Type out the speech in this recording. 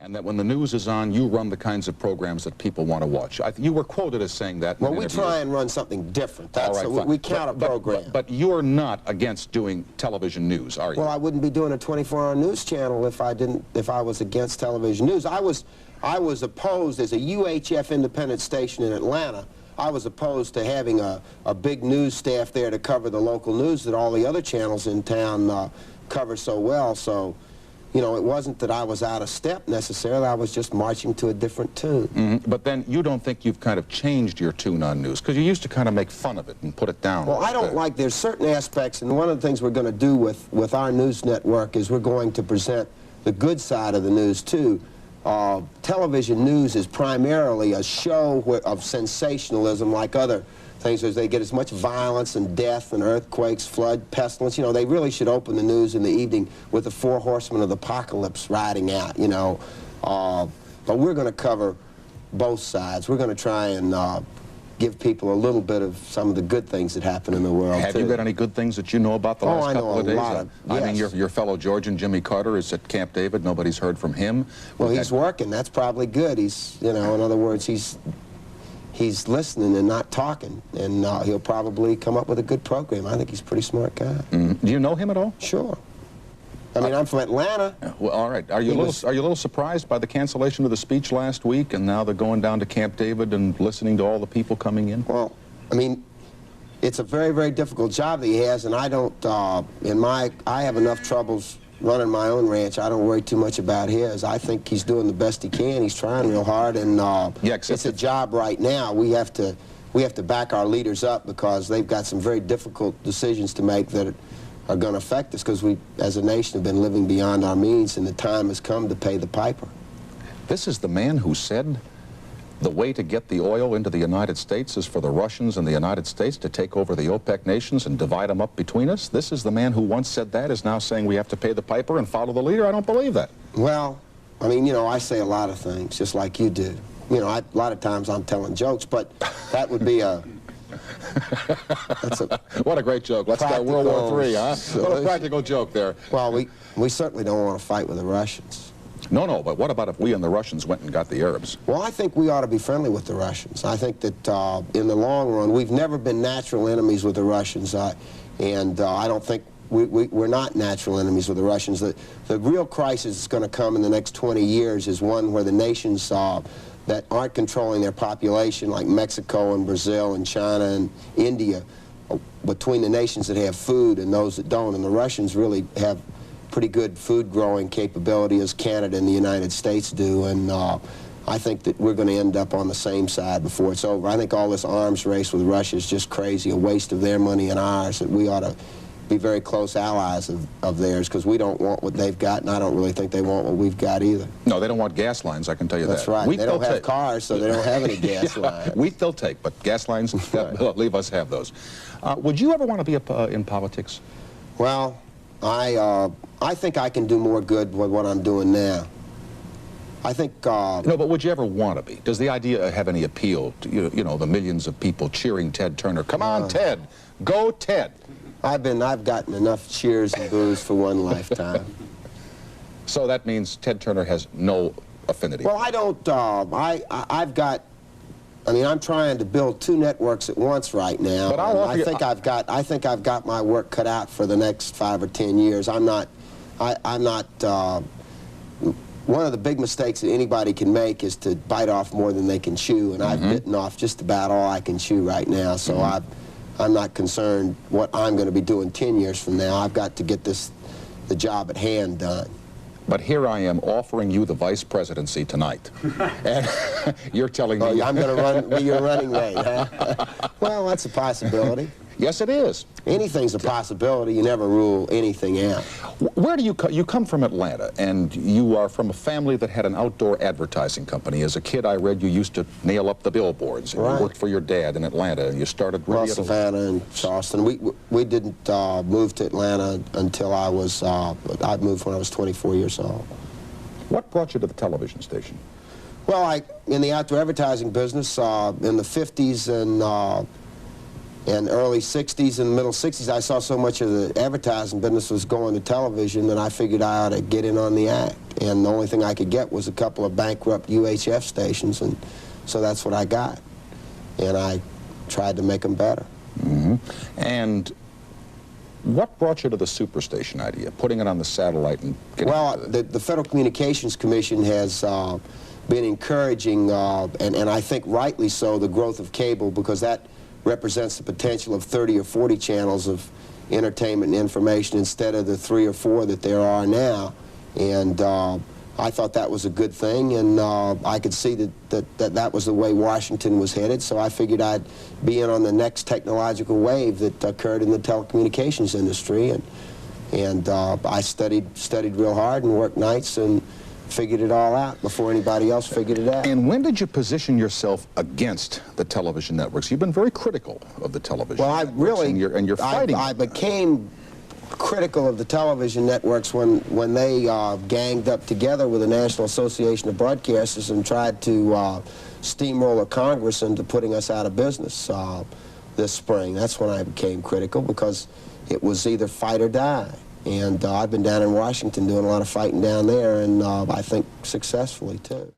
And that when the news is on, you run the kinds of programs that people want to watch. You were quoted as saying that. Well, we try and run something different. That's all right, we count a program. But you're not against doing television news, are you? Well, I wouldn't be doing a 24-hour news channel if I was against television news. I was opposed as a UHF independent station in Atlanta. I was opposed to having a big news staff there to cover the local news that all the other channels in town cover so well. So, you know, it wasn't that I was out of step necessarily. I was just marching to a different tune. Mm-hmm. But then you don't think you've kind of changed your tune on news? Because you used to kind of make fun of it and put it down. Well, I don't like, there's certain aspects, and one of the things we're going to do with our news network is we're going to present the good side of the news, too. Television news is primarily a show of sensationalism like other things, as they get as much violence and death and earthquakes, flood, pestilence. You know, they really should open the news in the evening with the 4 horsemen of the apocalypse riding out, you know. But we're going to cover both sides. We're going to try and give people a little bit of some of the good things that happen in the world. Have you got any good things that you know about the last couple of days? Lot of, yes. I mean, your fellow Georgian, Jimmy Carter, is at Camp David. Nobody's heard from him. Well, he's working. That's probably good. He's, you know, in other words, he's listening and not talking, and he'll probably come up with a good program. I think he's a pretty smart guy. Mm-hmm. Do you know him at all? Sure. I mean, I'm from Atlanta. Well, all right. Are you a little surprised by the cancellation of the speech last week, and now they're going down to Camp David and listening to all the people coming in? Well, I mean, it's a very, very difficult job that he has, and I don't, I have enough troubles running my own ranch. I don't worry too much about his. I think he's doing the best he can. He's trying real hard, and it's a job right now. We have to back our leaders up because they've got some very difficult decisions to make that are going to affect us, because we, as a nation, have been living beyond our means, and the time has come to pay the piper. This is the man who said the way to get the oil into the United States is for the Russians and the United States to take over the OPEC nations and divide them up between us? This is the man who once said that is now saying we have to pay the piper and follow the leader? I don't believe that. Well, I mean, you know, I say a lot of things, just like you do. You know, a lot of times I'm telling jokes, but that would be a... What a great joke. Let's go World War III, huh? What a practical joke there. Well, we certainly don't want to fight with the Russians. No, but what about if we and the Russians went and got the Arabs? Well, I think we ought to be friendly with the Russians. I think that in the long run, we've never been natural enemies with the Russians, and I don't think we're not natural enemies with the Russians. The real crisis that's going to come in the next 20 years is one where the nations that aren't controlling their population, like Mexico and Brazil and China and India, between the nations that have food and those that don't. And the Russians really have pretty good food growing capability, as Canada and the United States do. And I think that we're going to end up on the same side before it's over. I think all this arms race with Russia is just crazy, a waste of their money and ours, that we ought to be very close allies of theirs, because we don't want what they've got, and I don't really think they want what we've got either. No, they don't want gas lines, I can tell you that. That's right. They don't have cars, so they don't have any gas lines. Wheat they'll take, but gas lines, leave us have those. Would you ever want to be in politics? Well, I think I can do more good with what I'm doing now. I think... No, but would you ever want to be? Does the idea have any appeal to, you know, the millions of people cheering Ted Turner? Come on, Ted! Go, Ted! I've gotten enough cheers and boos for one lifetime. So that means Ted Turner has no affinity? Well, I don't, I mean, I'm trying to build 2 networks at once right now. But I think I've got my work cut out for the next 5 or 10 years. I'm not, one of the big mistakes that anybody can make is to bite off more than they can chew, and I've bitten off just about all I can chew right now, so I'm not concerned what I'm going to be doing 10 years from now. I've got to get the job at hand done. But here I am offering you the vice presidency tonight, and you're telling me... I'm going to be your running mate, huh? Well, that's a possibility. Yes, it is. Anything's a possibility. You never rule anything out. Where do you come? You come from Atlanta, and you are from a family that had an outdoor advertising company. As a kid, I read you used to nail up the billboards. And you worked for your dad in Atlanta. You started really Savannah and Charleston. We didn't move to Atlanta until I moved when I was 24 years old. What brought you to the television station? Well, in the outdoor advertising business in the 50s and early 60s and middle 60s, I saw so much of the advertising business was going to television that I figured I ought to get in on the act. And the only thing I could get was a couple of bankrupt UHF stations, and so that's what I got. And I tried to make them better. Mm-hmm. And what brought you to the superstation idea, putting it on the satellite and getting the Federal Communications Commission has been encouraging, and I think rightly so, the growth of cable, because that represents the potential of 30 or 40 channels of entertainment and information instead of the 3 or 4 that there are now. And I thought that was a good thing, and I could see that was the way Washington was headed, so I figured I'd be in on the next technological wave that occurred in the telecommunications industry, and I studied real hard and worked nights and figured it all out before anybody else figured it out. And when did you position yourself against the television networks? You've been very critical of the television networks, and you're fighting. I became critical of the television networks when they ganged up together with the National Association of Broadcasters and tried to steamroll a Congress into putting us out of business this spring. That's when I became critical, because it was either fight or die. And I've been down in Washington doing a lot of fighting down there, and I think successfully, too.